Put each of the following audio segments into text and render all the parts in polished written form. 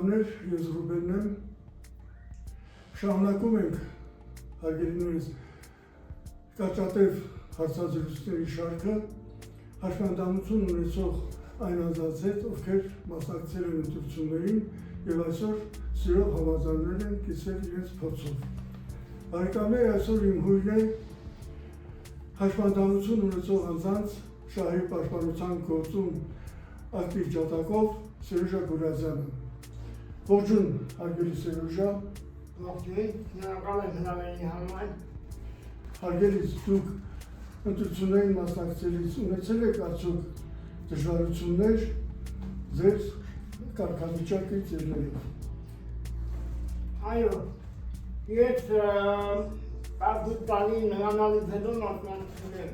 բարեկամներ, ես Ռուբենն եմ, շարունակում ենք հարգելիներս կարճատև հարցազրույցների շարքը, հաշմանդամություն ունեցող այն անձանց հետ, ովքեր մասնակցել են ընտրություններին և այսօր սիրով համաձայնել են կիսել իրենց փորձով։ Բարեկամներ, այսօր իմ հույրն է հաշմանդամություն ունեցող անձանց շահերի պաշտպանության գործում ակտիվ ջատագով Սերուժա Գուրազյանը։ Ողջույն, հարգելի Սերուժա։ Ողջույն, շնորհակալ եմ հրավերի համար։ Հարգելիս, դուք ընտրություններին մասնակցելիս ունեցել եք արդյոք դժվարություններ ձեր կարգավիճակից ելնելով։ Այո, ես արդյոք տարի նրանալից հետո մասնակցել եմ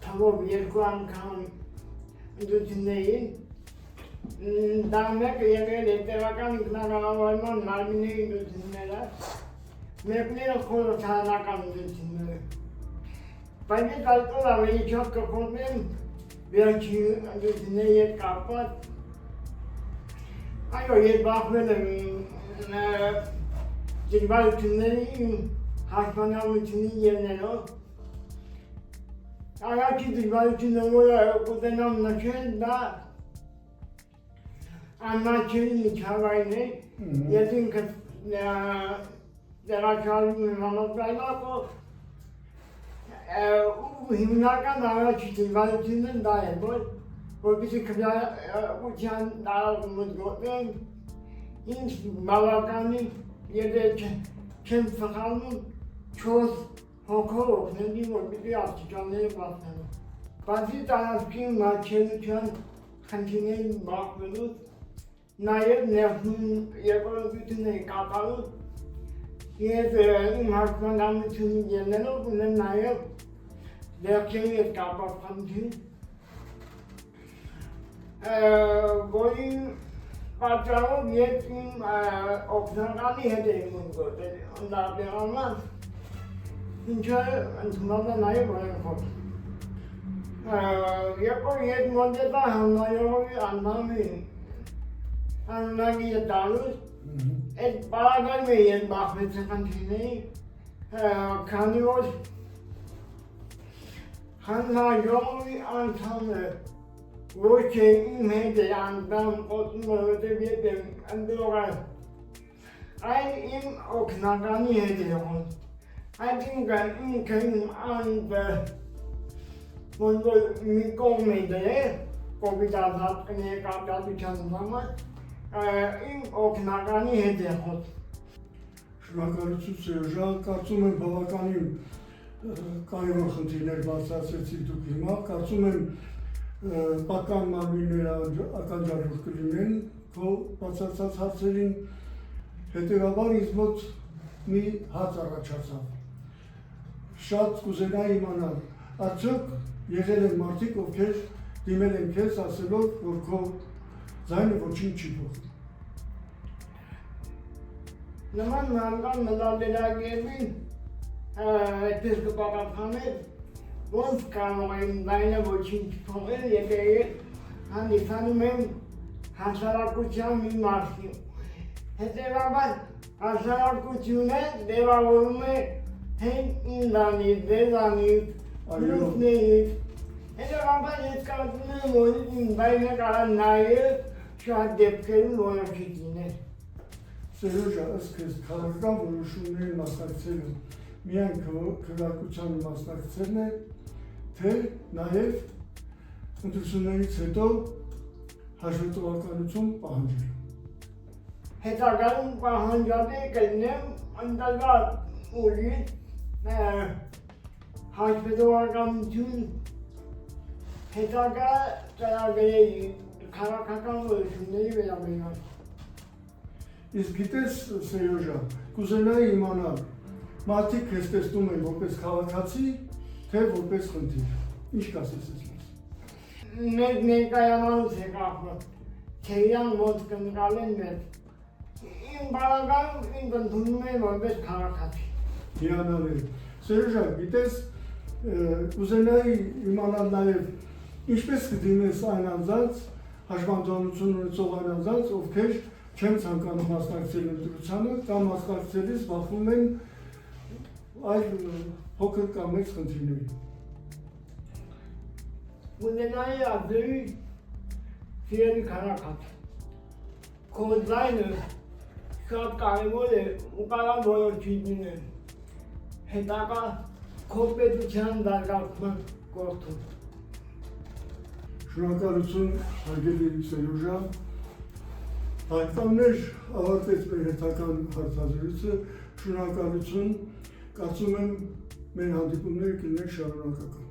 թվով 2 անգամ ընտրություններին։ Դա մեկը եղել է տեղական ինքնակառավարման մարմինների ընտրությունները, մեկները խորհրդարանական ընտրությունները։ Բայց ես այսօր ավելի շատ կխոսեմ վերջին ընտրությունների հետ կապված։ Այո, ես բախվել եմ դժվարությունների հաշմանդամությունի ելնելով։ Առաջին դժվարությունը, որը կուզենամ նշել, դա անմատչելի միջավայրն է, ես ինքս տեղաշարժում եմ համալսարանում, ու հիմնական առաջին դժվարությունը դա է, որպեսզի քվեարկության տարածումս գործեմ, ինձ բավականին, եթե չեմ սխալվում, 4 հոգով օգնելի, որպեսզի աստիճանները բացնելու։ Բացի տարածքի մատչելիության խնդիրների բախվելուց, նաև ներսում երկրորդությունների կատարում, ես իմ հաշմանդամությունը ելնելով ունեմ նաև վերջերի հետ կապված խնդիր, որի պատճառով ես իմ օգնականի հետ եմ գործել ընդհանրապես, ինչը ընդունված է նաև օրենքով։ Երբ ես մոտեցա հանրահայրովի անդամի անունագիրը տալուց, այդ պարագայում ես բախվեցի խնդիրների, քանի որ հանրահայրովի անդամը ոչ թե իմ հետ է անդամ խոսում, որովհետև ես եմ ընտրողը, այլ իմ օգնականի հետ է խոսում։ Այսինքն ինքը իմ անձը ոնց որ մի կողմ է դրել, կոպիտ-ազատ կապիտալության համար, իմ օգնականի հետ է խոսում։ Շնորհակալություն Սերուժա, կարծում եմ բավականին կարևոր խնդիրներ բարձրացրեցիք դուք հիմա, կարծում եմ պատկան մարմինները ականջալուր կլինեն քո բացարձած հարցերին, հետևաբար ինձ մոտ մի հաց առաջացավ։ Շատ կուզենայի իմանալ, արդյոք եղել են մարդիկ, ովքեր դիմել են քեզ ասելով, որ քո ձայնը ոչինչ չի փոխում։ Նման անգամ մտադելագերին այդպես կպատասխանել, ոնց կարող եմ ձայնը ոչինչ փոխել, եթե ես հանդիսանում եմ հասարակության մի մասի։ Հետևաբար հասարակությունը ձևավորում է հենց ինձանից, ձեզանից, մյուսներից։ Հետևաբար ես կարծում եմ, որ իմ ձայնը կարող նաև շատ դեպքերում որոշիչ լինել։ Սերուժա, ըստ քեզ քաղաքական որոշումներին մասնակցելը միայն քվեարկությանը մասնակցելն է, թե նաև ընտրություններից հետո հաշվետվականություն պահանջել։ Հետագայում պահանջատի կլինեմ ընտրված ուժից հաշվետվականություն հետագա ծրագրերի քաղաքական որոշումների վերաբերյալ։ Իսկ գիտես, Սերուժա, կուզենայի իմանալ, մարդիկ քեզ տեսնում են որպես քաղաքացի, թե որպես խնդիր։ Ինչ կասես ես մեզ։ Մեր ներկայանալուց է կախված, թե իրան ոնց կընկալեն մեզ։ Իմ բանականում ինձ ընդունում է որպես քաղաքացի։ Հիանալի։ Սերուժա, գիտես, կուզենայի իմանալ նաև ինչպես կդիմես այն անձանց, հաշմանդամություն ունեցող այն անձանց, ովքեր չեմ ցանկանում մասնակցել ընտրությանը կամ մասնակցելիս բախվում են այլ փոքր կամ մեծ խնդիրների։ Ունենայի ադրի սիրելի քանակած, քո ձայնը շատ կարևոր է ու կարող որոշիչ լինել հետագա քո պետության զարգացման գործում։ Շնորհակալություն հարգելի Սերուժա, հայտաններ ավարտեց մեր հետական հարցազրույցը, շնորհակալություն, կարծում եմ մեր հանդիպումները կլինեն շարունակական։